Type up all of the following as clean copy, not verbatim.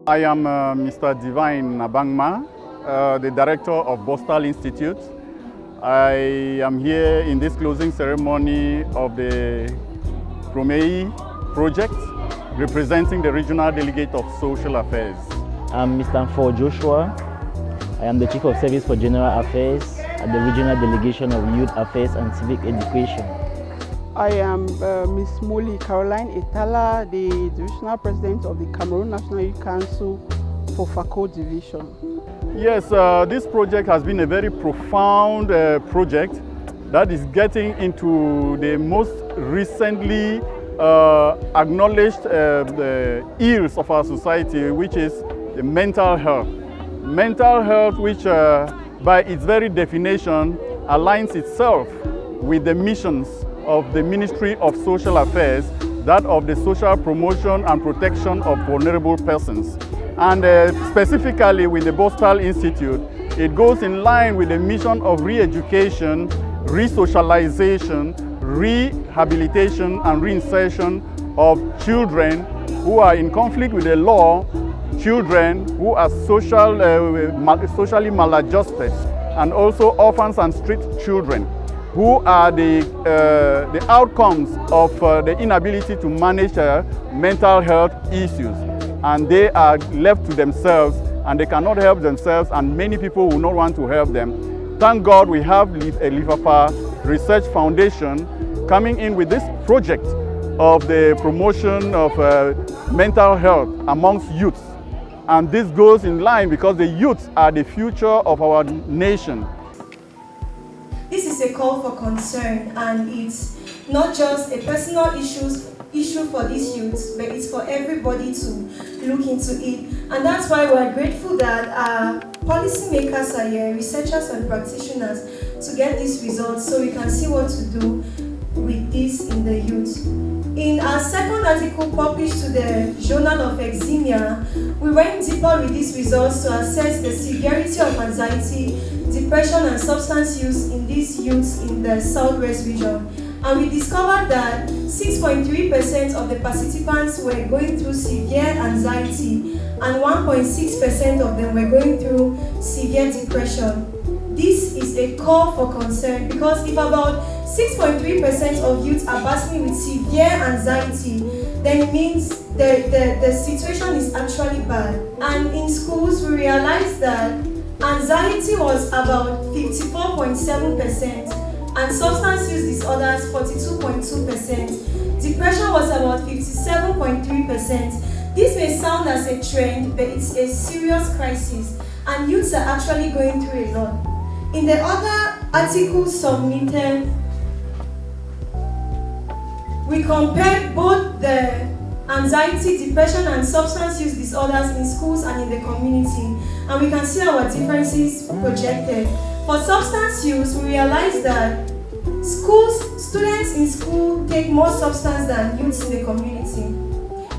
I am Mr. Divine Nabangma, the director of Bostal Institute. I am here in this closing ceremony of the Promehy project, representing the regional delegate of social affairs. I'm Mr. Mfo Joshua. I am the Chief of Service for General Affairs at the Regional Delegation of Youth Affairs and Civic Education. I am Ms. Moli Caroline Etala, the Divisional President of the Cameroon National Youth Council for Fako Division. Yes, this project has been a very profound project that is getting into the most recently acknowledged ills of our society, which is the mental health. Mental health, which by its very definition aligns itself with the missions of the Ministry of Social Affairs, that of the social promotion and protection of vulnerable persons. And specifically with the Bostal Institute, it goes in line with the mission of re-education, re-socialization, rehabilitation and reinsertion of children who are in conflict with the law, children who are socially maladjusted, and also orphans and street children, who are the outcomes of the inability to manage mental health issues. And they are left to themselves and they cannot help themselves, and many people will not want to help them. Thank God we have a Lifafa Research Foundation coming in with this project of the promotion of mental health amongst youths. And this goes in line because the youths are the future of our nation. This is a call for concern, and it's not just a personal issue for these youths, but it's for everybody to look into it. And that's why we're grateful that our policymakers are here, researchers and practitioners, to get these results so we can see what to do with this in the youth. In our second article published to the Journal of Eczema, we went deeper with these results to assess the severity of anxiety, depression and substance use in these youths in the Southwest region. And we discovered that 6.3% of the participants were going through severe anxiety and 1.6% of them were going through severe depression. This is a call for concern, because if about 6.3% of youths are battling with severe anxiety, then it means the situation is actually bad. And in schools, we realized that anxiety was about 54.7%, and substance use disorders 42.2%. Depression was about 57.3%. This may sound as a trend, but it's a serious crisis, and youths are actually going through a lot. In the other article submitted, we compared both the anxiety, depression, and substance use disorders in schools and in the community, and we can see our differences projected. For substance use, we realized that students in school take more substance than youths in the community.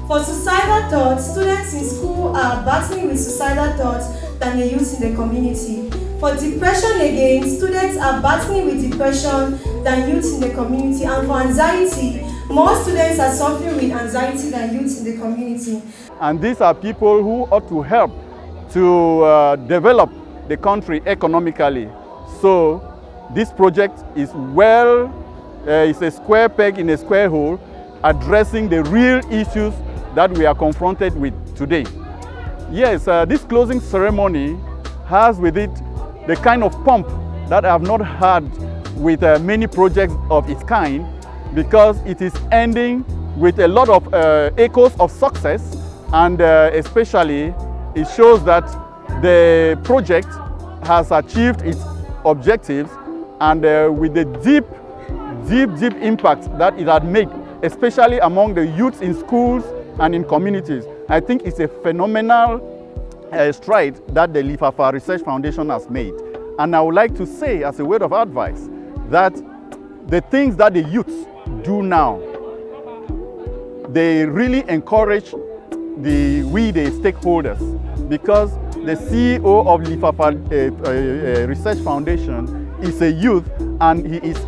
For suicidal thoughts, students in school are battling with suicidal thoughts than the youths in the community. For depression again, students are battling with depression than youths in the community. And for anxiety, more students are suffering with anxiety than youths in the community. And these are people who ought to help to develop the country economically. So this project is it's a square peg in a square hole, addressing the real issues that we are confronted with today. Yes, this closing ceremony has with it the kind of pomp that I have not had with many projects of its kind, because it is ending with a lot of echoes of success, and especially it shows that the project has achieved its objectives, and with the deep impact that it had made, especially among the youths in schools and in communities. I think it's a phenomenal stride that the Lifafa Research Foundation has made. And I would like to say, as a word of advice, that the things that the youths do now, they really encourage the stakeholders, because the CEO of Lifafa Research Foundation is a youth, and he is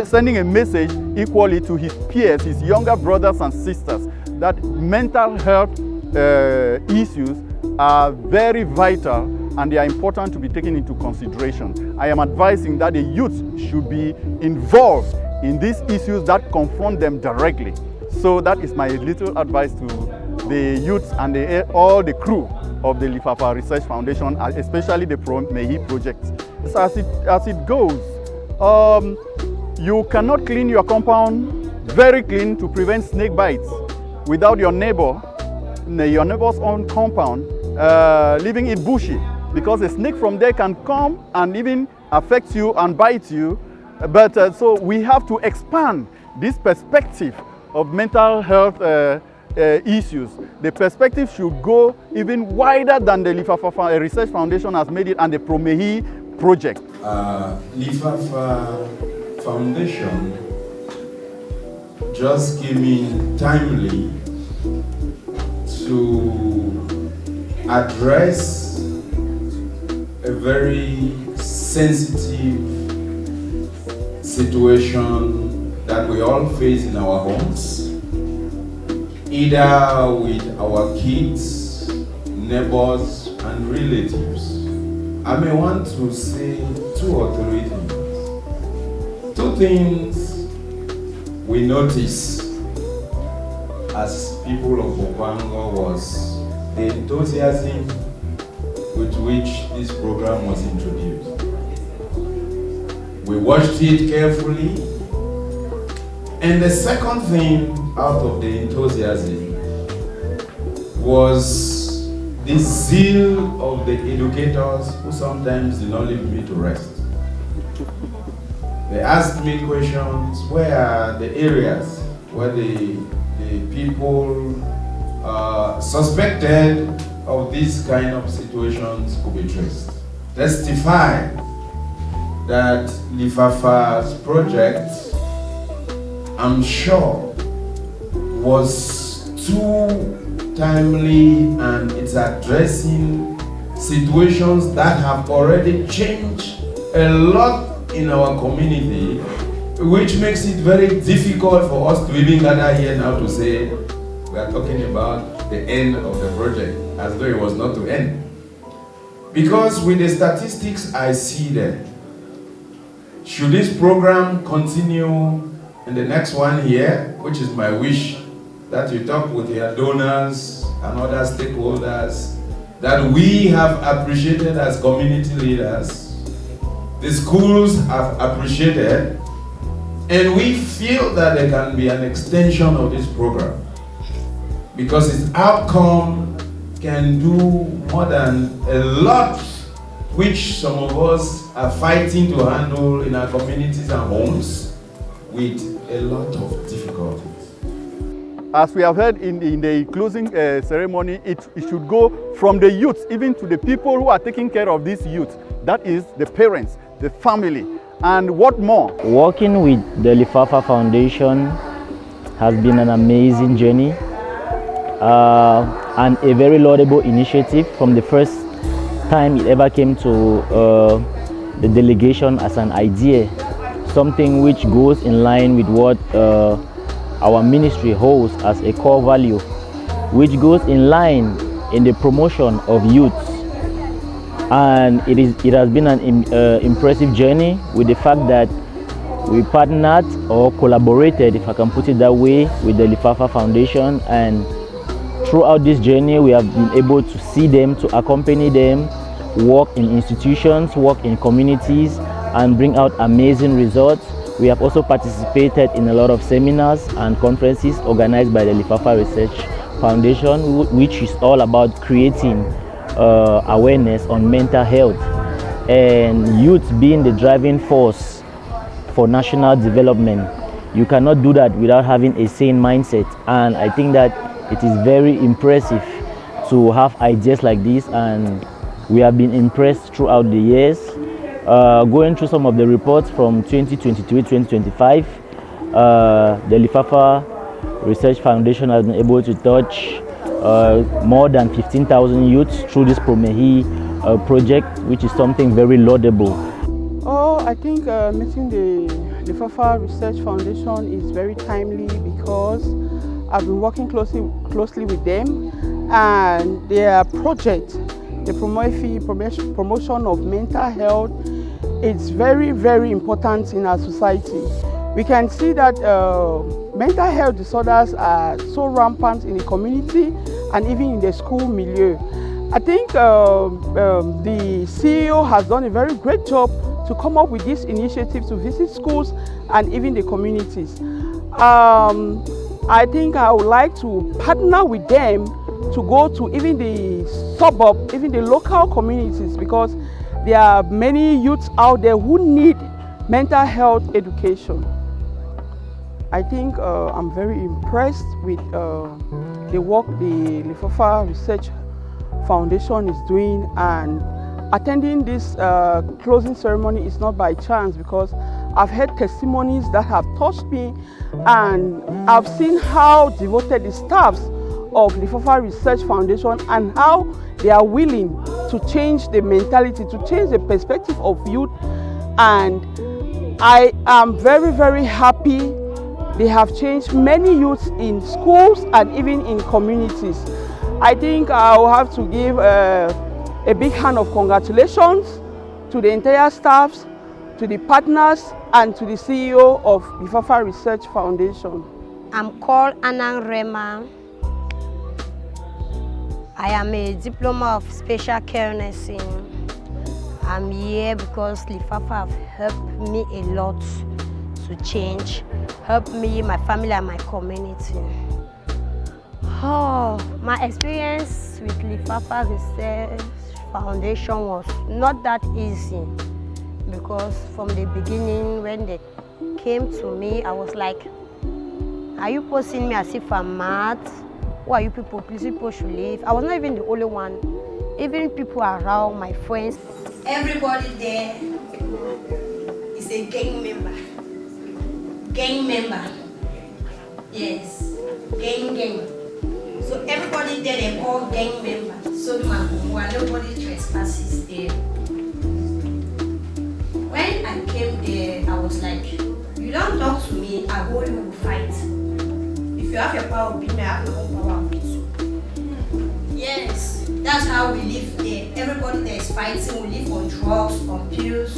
sending a message equally to his peers, his younger brothers and sisters, that mental health issues are very vital and they are important to be taken into consideration. I am advising that the youth should be involved in these issues that confront them directly. So that is my little advice to the youth and all the crew of the Lifafa Research Foundation, especially the Promehy project. As it goes, you cannot clean your compound very clean to prevent snake bites without your neighbor's own compound leaving it bushy, because a snake from there can come and even affect you and bite you. But so we have to expand this perspective of mental health issues. The perspective should go even wider than the Lifafa Research Foundation has made it and the Promehy project. Lifafa Foundation just came in timely to address a very sensitive situation that we all face in our homes, either with our kids, neighbors, and relatives. I may want to say 2 or 3 things. 2 things we notice as people of Opango was the enthusiasm with which this program was introduced. We watched it carefully, and the second thing out of the enthusiasm was the zeal of the educators who sometimes did not leave me to rest. They asked me questions: where are the areas where the people suspected of these kind of situations could be traced? Testify that Lifafa's project, I'm sure, was too timely, and it's addressing situations that have already changed a lot in our community, which makes it very difficult for us to even gather here now to say we are talking about the end of the project, as though it was not to end. Because with the statistics I see there, should this program continue in the next 1 year, which is my wish, that you talk with your donors and other stakeholders that we have appreciated as community leaders, the schools have appreciated, and we feel that there can be an extension of this program because its outcome can do more than a lot which some of us are fighting to handle in our communities and homes with a lot of difficulties. As we have heard in the closing ceremony, it should go from the youth even to the people who are taking care of these youth. That is the parents, the family, and what more? Working with the Lifafa Foundation has been an amazing journey and a very laudable initiative from the first time it ever came to the delegation as an idea, something which goes in line with what our ministry holds as a core value, which goes in line in the promotion of youth. And it has been an impressive journey with the fact that we partnered or collaborated, if I can put it that way, with the Lifafa Foundation, and throughout this journey we have been able to see them, to accompany them, work in institutions, work in communities, and bring out amazing results. We have also participated in a lot of seminars and conferences organized by the Lifafa Research Foundation, which is all about creating awareness on mental health and youth being the driving force for national development. You cannot do that without having a sane mindset, and I think that it is very impressive to have ideas like this, and we have been impressed throughout the years. Going through some of the reports from 2023-2025, the Lifafa Research Foundation has been able to touch more than 15,000 youths through this Promehy project, which is something very laudable. I think meeting the Lifafa Research Foundation is very timely because I've been working closely with them, and their project, the Promehy promotion of mental health, it's very, very important in our society. We can see that mental health disorders are so rampant in the community and even in the school milieu. I think the CEO has done a very great job to come up with this initiative to visit schools and even the communities. I think I would like to partner with them to go to even the suburb, even the local communities, because there are many youths out there who need mental health education. I think I'm very impressed with the work the Lifafa Research Foundation is doing, and attending this closing ceremony is not by chance, because I've heard testimonies that have touched me, and I've seen how devoted the staffs of Lifafa Research Foundation and how they are willing to change the mentality, to change the perspective of youth. And I am very, very happy they have changed many youths in schools and even in communities. I think I will have to give a big hand of congratulations to the entire staffs, to the partners, and to the CEO of Lifafa Research Foundation. I'm called Anang Rema. I am a diploma of special care nursing. I'm here because Lifafa have helped me a lot to change, helped me, my family, and my community. Oh, my experience with Lifafa Research Foundation was not that easy, because from the beginning when they came to me, I was like, are you posting me as if I'm mad? Who are you people? Please, people should leave. I was not even the only one. Even people around, my friends. Everybody there is a gang member. Gang member. Yes, gang. So everybody there, they're all gang members. So nobody trespasses there. When I came there, I was like, you don't talk to me, I go, you will fight. If you have your power, be me, I have my own power, be too. Yes, that's how we live there. Everybody there is fighting, we live on drugs, on pills.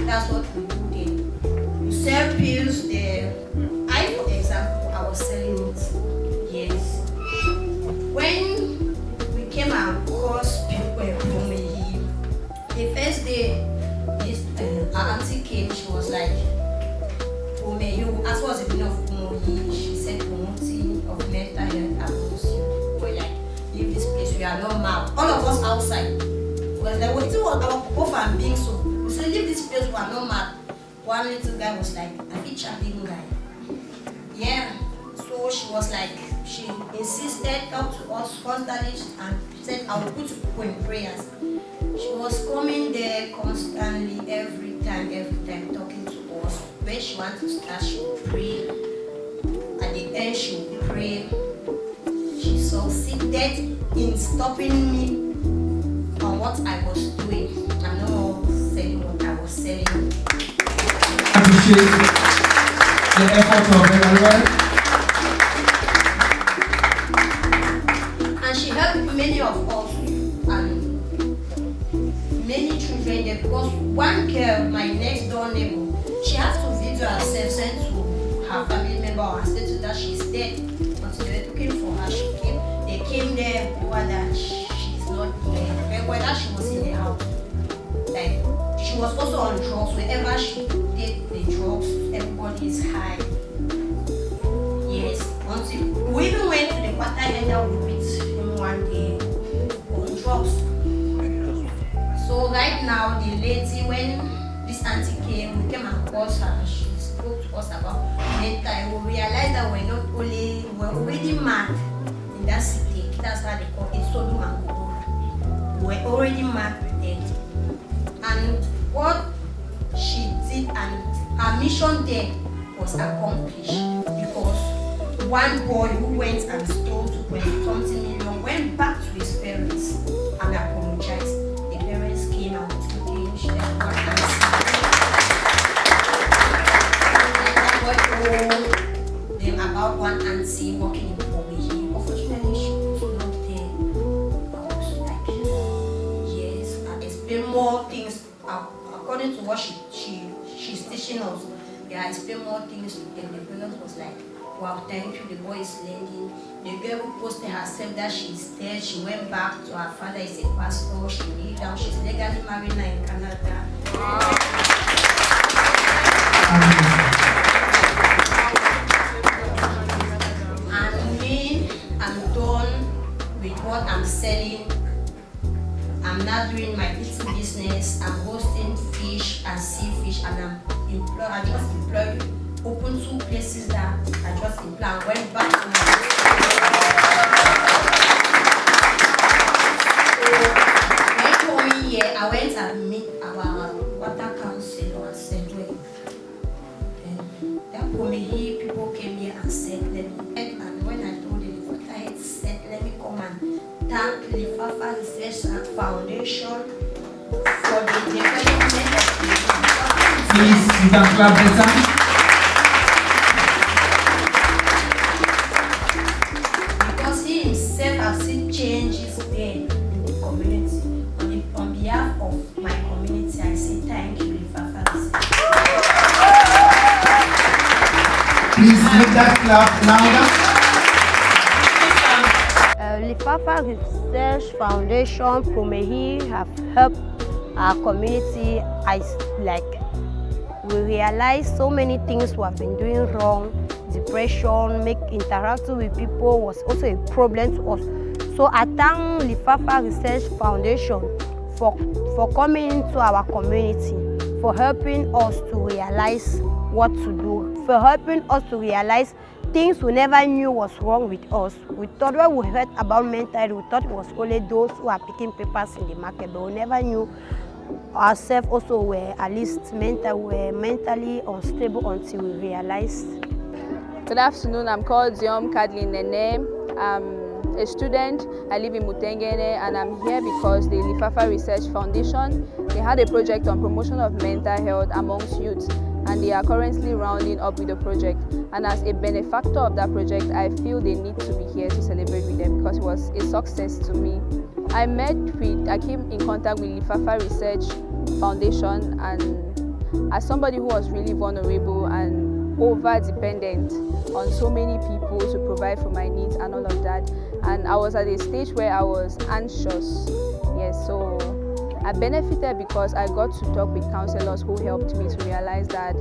That's what we do there. We sell pills there. I, for example, I was selling it. Yes. When we came across people in Promehy, the first day, this our auntie came, she was like, Promehy, you asked what's the meaning of Promehy? She said, promoting of mental health abuse. We're like, leave this place, we are not mad. All of us outside. We was like, what is our purpose and being so? We said, leave this place, we are not mad. One little guy was like, I feel chatting guy. Yeah. So she was like, she insisted, talked to us constantly, and said, I will put people in prayers. She was coming there constantly, every time, talking to us. When she wanted to start, she would pray. At the end, she would pray. She succeeded in stopping me on what I was doing. I'm not selling what I was selling. I appreciate the effort of everyone. And she helped many of us and many children there, because one girl, my next door neighbor, she has to video herself, send to her family member or her status that she's dead. Until they were looking for her, they came there, before that she's not there. But whether she was in the house, like she was also on drugs. Wherever she did the drugs, everybody is high. Yes, until we even went to the quarter and we beat him one day on drugs. So right now, the lady, when this auntie came, we came across her, she spoke to us about mental health. We realized that we're already mad in that city. That's how they call it, Sodom and Gomorrah. We're already mad with it. And what she did and her mission there was accomplished, because one boy who went and stole 20-something million went back to his parents and apologized. The parents came and was looking, she had one answer. Them about one auntie working in Promehy. Unfortunately, she was not there. Yeah, I explained more things to them. The parents was like, wow, thank you, the boy is learning. The girl who posted herself that she's dead, she went back to her father, is a pastor, she lived down, she's legally married now in Canada. And me, I'm done with what I'm selling. I'm now doing my little business. I'm hosting fish and seafish, and I just employed, opened 2 places that I just employed and went back to my business. When coming here, I went and meet our water councillor and said, well, that Promehy people came here and said, let me, and when I told them, the water head said, let me come and thank the Fafa Research Foundation for the development of the Please, you can clap better. Because he himself has seen changes there in the community. On behalf of my community, I say thank you, the Fafa Research. Please make that clap louder. Lifafa Research Foundation, Promehy have helped our community. We realize so many things we have been doing wrong. Depression, interacting with people was also a problem to us. So I thank Lifafa Research Foundation for coming into our community, for helping us to realize what to do, for helping us to realize things we never knew was wrong with us. We thought when we heard about mental health, we thought it was only those who are picking papers in the market, but we never knew ourselves also were at least mentally unstable until we realized. Good afternoon, I'm called Ziom Kadlin Nene. I'm a student, I live in Mutengene, and I'm here because the Lifafa Research Foundation, they had a project on promotion of mental health amongst youth, and they are currently rounding up with the project. And as a benefactor of that project, I feel they need to be here to celebrate with them because it was a success to me. I came in contact with Lifafa Research Foundation, and as somebody who was really vulnerable and over-dependent on so many people to provide for my needs and all of that, and I was at a stage where I was anxious. Yes, so I benefited because I got to talk with counselors who helped me to realize that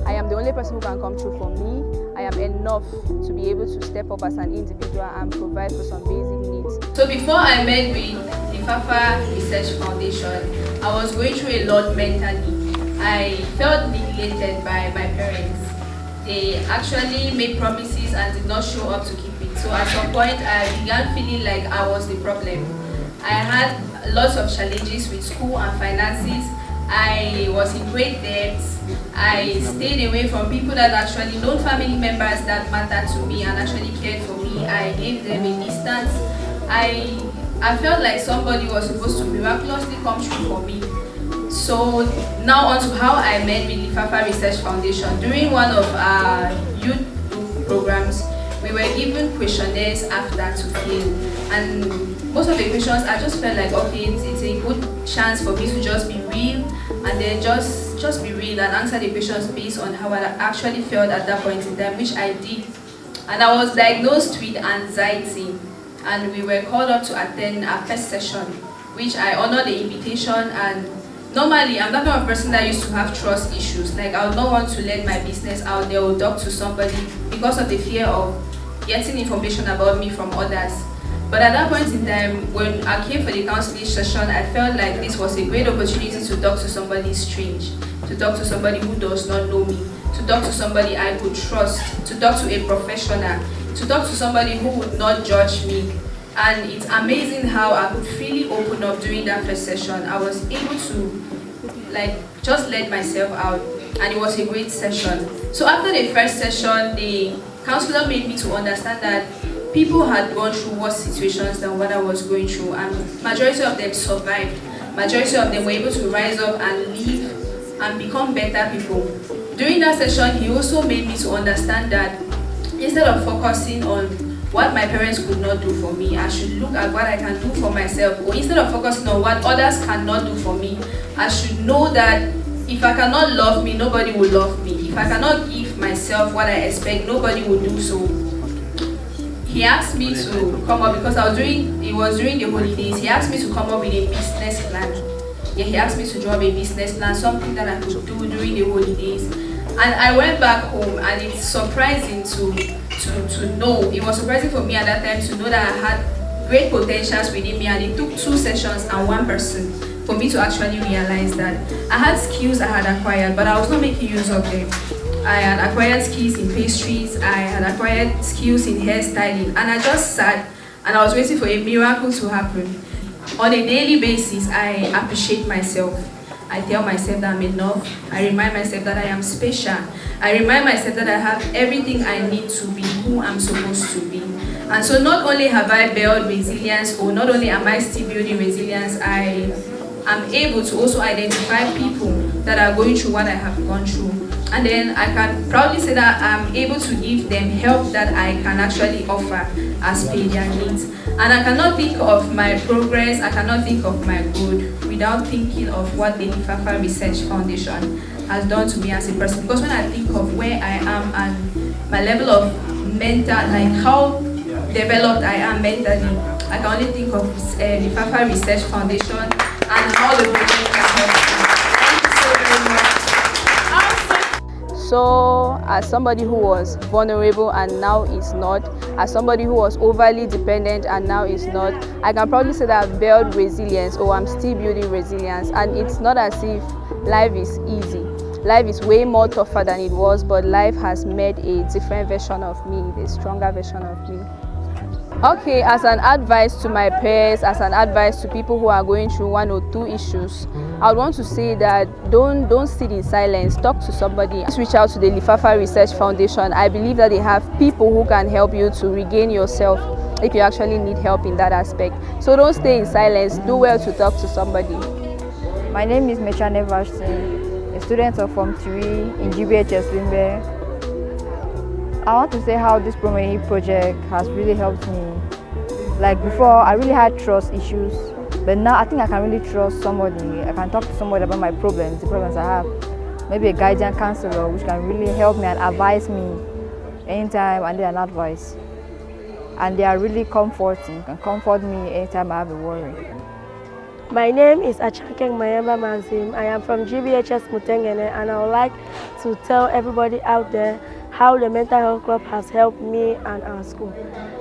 I am the only person who can come through for me. I am enough to be able to step up as an individual and provide for some basic needs. So before I met with the Fafa Research Foundation, I was going through a lot mentally. I felt neglected by my parents. They actually made promises and did not show up to keep it. So at some point, I began feeling like I was the problem. I had lots of challenges with school and finances. I was in great debt. I stayed away from people that actually known family members that mattered to me and actually cared for me. I gave them a distance. I felt like somebody was supposed to miraculously come through for me. So now on to how I met with the Lifafa Research Foundation. During one of our youth programs, we were given questionnaires after to fill, and most of the questions I just felt like, okay, it's a good chance for me to just be real, and then just be real and answer the questions based on how I actually felt at that point in time, which I did. And I was diagnosed with anxiety, and we were called up to attend our first session, which I honored the invitation. And normally, I'm that kind of person that used to have trust issues. Like, I would not want to let my business out there or talk to somebody because of the fear of getting information about me from others. But at that point in time, when I came for the counseling session, I felt like this was a great opportunity to talk to somebody strange, to talk to somebody who does not know me, to talk to somebody I could trust, to talk to a professional, to talk to somebody who would not judge me. And it's amazing how I could freely open up during that first session. I was able to just let myself out, and it was a great session. So after the first session, the counselor made me to understand that people had gone through worse situations than what I was going through, and majority of them survived. Majority of them were able to rise up and live and become better people. During that session, he also made me to understand that instead of focusing on what my parents could not do for me, I should look at what I can do for myself. Or instead of focusing on what others cannot do for me, I should know that if I cannot love me, nobody will love me. if I cannot give myself what I expect, nobody will do so. He asked me to come up because it was during the holidays. He asked me to come up with a business plan. Yeah, he asked me to draw up a business plan, something that I could do during the holidays. And I went back home, and it's surprising to know. It was surprising for me at that time to know that I had great potentials within me, and it took 2 sessions and 1 person for me to actually realize that I had skills I had acquired, but I was not making use of them. I had acquired skills in pastries, I had acquired skills in hairstyling, and I just sat and I was waiting for a miracle to happen. On a daily basis, I appreciate myself. I tell myself that I'm enough. I remind myself that I am special. I remind myself that I have everything I need to be who I'm supposed to be. And so not only have I built resilience, or not only am I still building resilience, I am able to also identify people that are going through what I have gone through. And then I can proudly say that I'm able to give them help that I can actually offer as per their needs. And I cannot think of my progress, I cannot think of my good without thinking of what the Lifafa Research Foundation has done to me as a person. Because when I think of where I am and my level of mental, like how developed I am mentally, I can only think of Lifafa Research Foundation and how the project has helped me. Thank you so very much. So, as somebody who was vulnerable and now is not, as somebody who was overly dependent and now is not, I can probably say that I've built resilience, or I'm still building resilience. And it's not as if life is easy. Life is way more tougher than it was, but life has made a different version of me, a stronger version of me. Okay, as an advice to my peers, as an advice to people who are going through 1 or 2 issues, I would want to say that don't sit in silence, talk to somebody. Just reach out to the Lifafa Research Foundation. I believe that they have people who can help you to regain yourself if you actually need help in that aspect. So don't stay in silence, do well to talk to somebody. My name is Mechane Vashtin, a student of Form 3 in GBHS Limbe. I want to say how this Promehy project has really helped me. Like before, I really had trust issues, but now I think I can really trust somebody. I can talk to somebody about my problems, the problems I have. Maybe a guidance counselor which can really help me and advise me anytime I need an advice. And they are really comforting, can comfort me anytime I have a worry. My name is Achakeng Mayamba Mazim. I am from GBHS Mutengene, and I would like to tell everybody out there how the Mental Health Club has helped me and our school.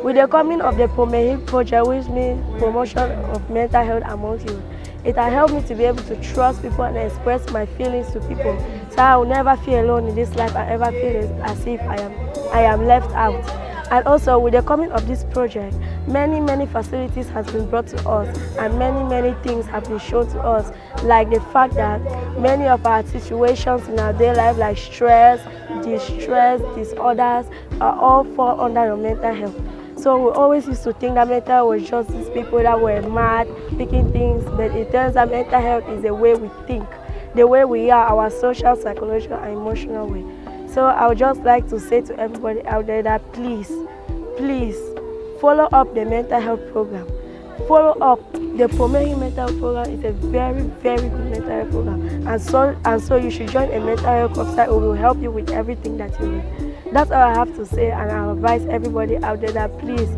With the coming of the Promehy project, which means promotion of mental health among youth, it has helped me to be able to trust people and express my feelings to people. So I will never feel alone in this life and ever feel as if I am left out. And also with the coming of this project, many facilities has been brought to us, and many things have been shown to us, like the fact that many of our situations in our daily life, like stress, distress, disorders, are all fall under your mental health. So we always used to think that mental health was just these people that were mad, picking things, but it turns out mental health is the way we think, the way we are, our social, psychological, and emotional way. So I would just like to say to everybody out there that please follow up the mental health program. Follow up the Promehy mental health program. Is a very good mental health program, and so you should join a mental health club that will help you with everything that you need. That's all I have to say, and I advise everybody out there that please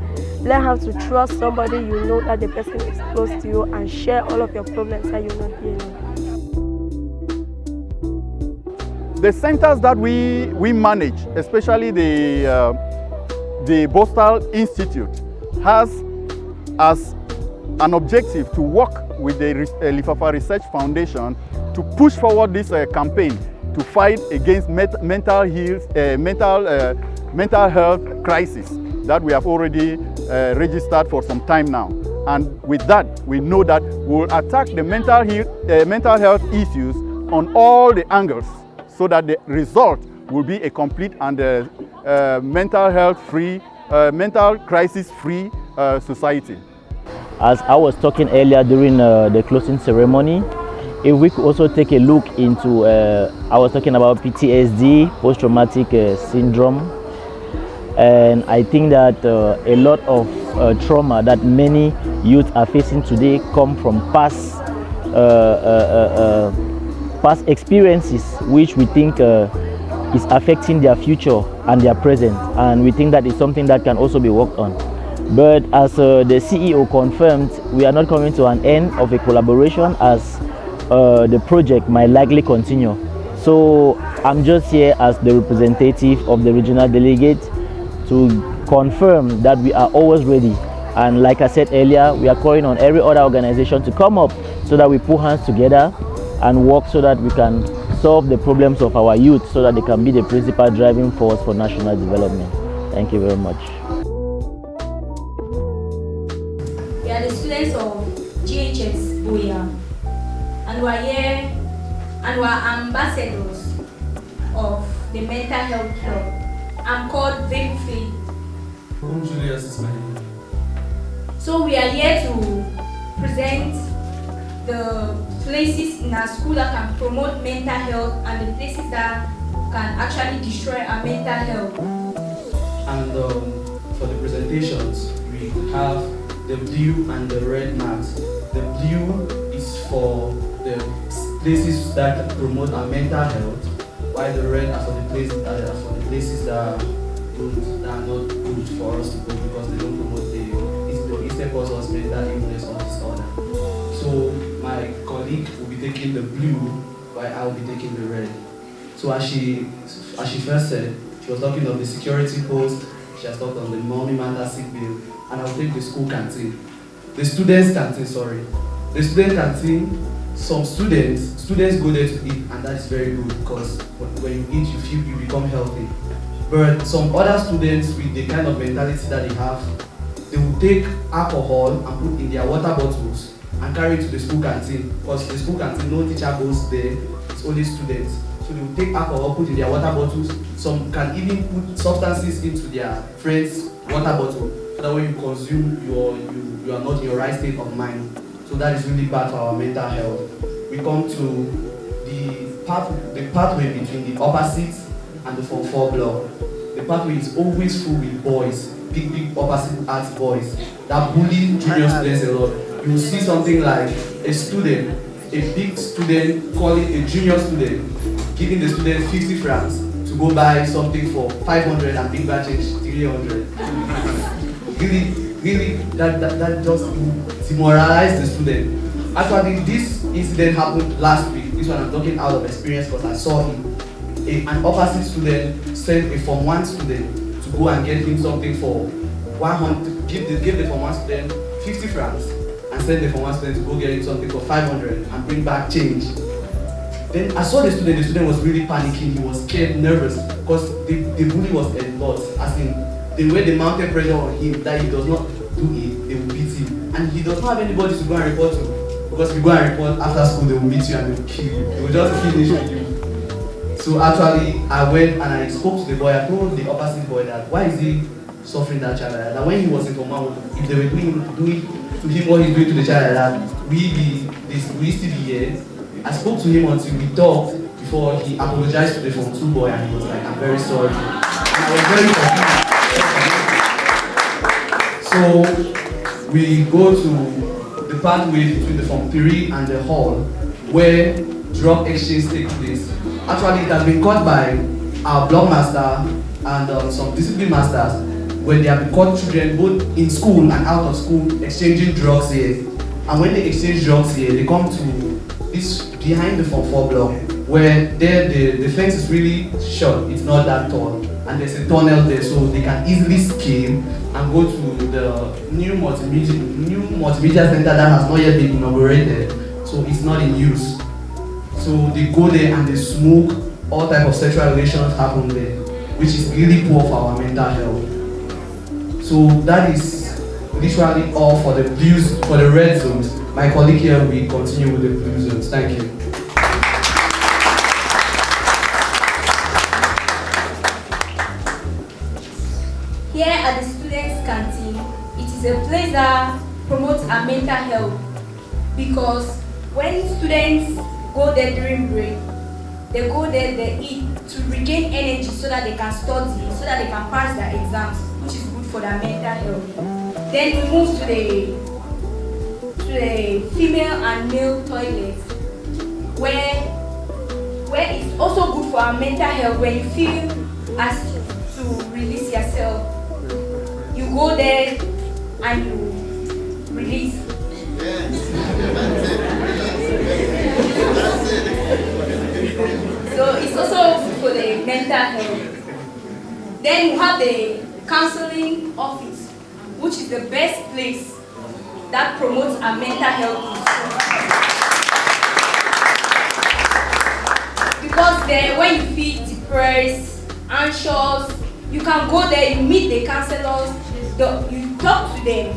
learn how to trust somebody you know that the person is close to you, and share all of your problems so you'll not be alone. The centers that we manage, especially the Bostal Institute, has as an objective to work with the Lifafa Research Foundation to push forward this campaign to fight against mental health crisis that we have already registered for some time now. And with that, we know that we'll attack the mental health issues on all the angles, so that the result will be a complete and mental health-free, mental crisis-free society. As I was talking earlier during the closing ceremony, if we could also take a look into, I was talking about PTSD, post-traumatic syndrome, and I think that a lot of trauma that many youth are facing today come from past experiences which we think is affecting their future and their present, and we think that is something that can also be worked on. But as the CEO confirmed, we are not coming to an end of a collaboration, as the project might likely continue. So I'm just here as the representative of the regional delegate to confirm that we are always ready. And like I said earlier, we are calling on every other organization to come up so that we put hands together and work so that we can solve the problems of our youth, so that they can be the principal driving force for national development. Thank you very much. We are the students of GHS Boya, and we are here and we are ambassadors of the mental health club. I'm called Vekufe. Julius is my name. So we are here to present the places in our school that can promote mental health and the places that can actually destroy our mental health. And for the presentations, we have the blue and the red mats. The blue is for the places that promote our mental health, while the red are for the places that are not good for us to go, because they don't promote the instead cause us mental illness or disorder. So my colleague will be taking the blue, while I will be taking the red. So as she first said, she was talking of the security post, she has talked on the mommy matter sick bill, and I will take the school canteen. The students' canteen, sorry. The student canteen, some students go there to eat, and that is very good, because when you eat, you feel you become healthy. But some other students, with the kind of mentality that they have, they will take alcohol and put in their water bottles and carry it to the school canteen, because the school canteen, no teacher goes there, it's only students. So they will take alcohol, put in their water bottles. Some can even put substances into their friend's water bottle, so that when you consume, you are not in your right state of mind. So that is really bad for our mental health. We come to the pathway between the opposite and the Form 4 block. The pathway is always full with boys, big opposite arts boys that bully junior students a lot. You will see something like a big student calling a junior student, giving the student 50 francs to go buy something for 500 and big bag change 300. Really, that just demoralized the student. Actually, this incident happened last week. This one I'm talking out of experience, because I saw him. An opposite student sent a Form 1 student to go and get him something for 100, give the Form 1 student 50 francs, and send the Form 1 student to go get him something for 500 and bring back change. Then I saw the student was really panicking, he was scared, nervous, because the bully was a lot, as in the way they mounted pressure on him that he does not do it, they will beat him. And he does not have anybody to go and report to, because if you go and report after school, they will meet you and they will kill you. They will just finish with you. So actually, I went and I spoke to the boy. I told the opposite boy that why is he suffering that child like that? That when he was in Form 1, if they were doing to him what he's doing to the child like that, we still be here. I spoke to him until we talked before he apologized to the Form 2 boy, and he was like, I'm very sorry. And I was very confused. So we go to the pathway between the Form 3 and the hall where drug exchange takes place. Actually, it has been caught by our block master and some discipline masters, where they have been caught children both in school and out of school exchanging drugs here. And when they exchange drugs here, they come to this behind the Form 4 block, where there the fence is really short, it's not that tall, and there's a tunnel there, so they can easily scale and go to the new multimedia center that has not yet been inaugurated, so it's not in use. So they go there and they smoke, all type of sexual relations happen there, which is really poor for our mental health. So that is literally all for the blues, for the red zones. My colleague here will continue with the blue zones. Thank you. Here at the students' canteen, it is a place that promotes our mental health, because when students go there during break, they go there, they eat to regain energy so that they can study, so that they can pass their exams, which is good for their mental health. Then we move to the female and male toilets, where where it's also good for our mental health. When you feel as to release yourself, you go there and you release. So it's also good for the mental health. Then you have the counseling office, which is the best place that promotes our mental health. Because there, when you feel depressed, anxious, you can go there, you meet the counselors, you talk to them,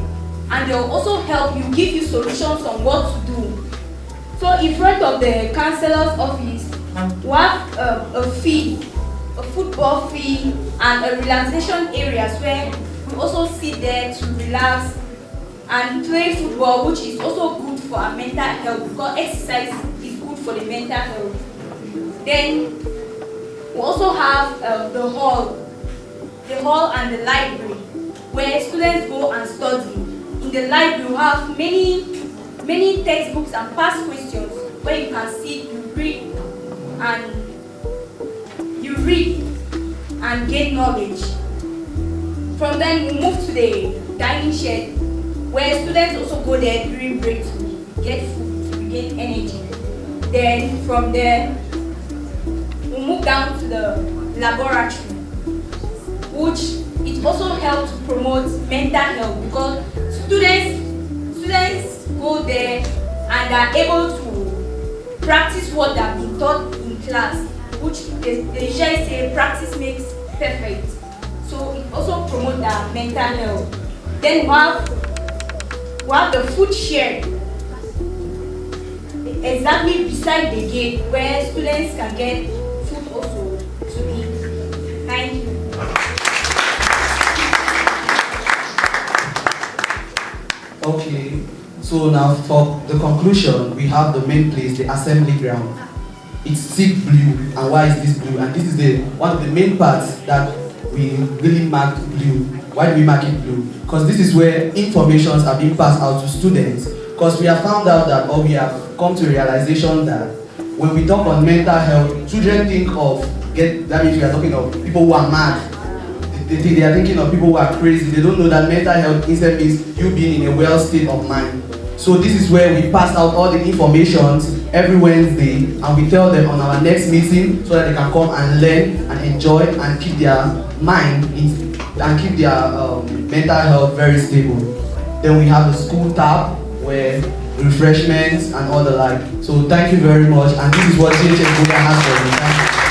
and they'll also help you, give you solutions on what to do. So in front of the counselor's office, you have a football field, and a relaxation areas where we also sit there to relax and play football, which is also good for our mental health, because exercise is good for the mental health. Then we also have the hall and the library, where students go and study. In the library, we have many textbooks and past questions where you can sit, you read and gain knowledge. From then we move to the dining shed, where students also go there during break to get food, to gain energy. Then from there, we move down to the laboratory, which it also helps to promote mental health, because students go there and are able to practice what they have been taught in class, which they usually say practice makes perfect. So it also promotes their mental health. Then we have the food shed exactly beside the gate, where students can get food also to eat. Thank you. Okay, so now for the conclusion, we have the main place, the assembly ground. It's thick blue, and why is this blue? And this is one of the main parts that we really mark blue. Why do we mark it blue? Because this is where informations are being passed out to students. Because we have found out that, or we have come to a realization that when we talk on mental health, children think of, that means we are talking of people who are mad. They are thinking of people who are crazy. They don't know that mental health instead means you being in a well state of mind. So this is where we pass out all the information every Wednesday, and we tell them on our next meeting so that they can come and learn and enjoy and keep their mind and keep their mental health very stable. Then we have the school tab where refreshments and all the like. So thank you very much, and this is what CHS has for you.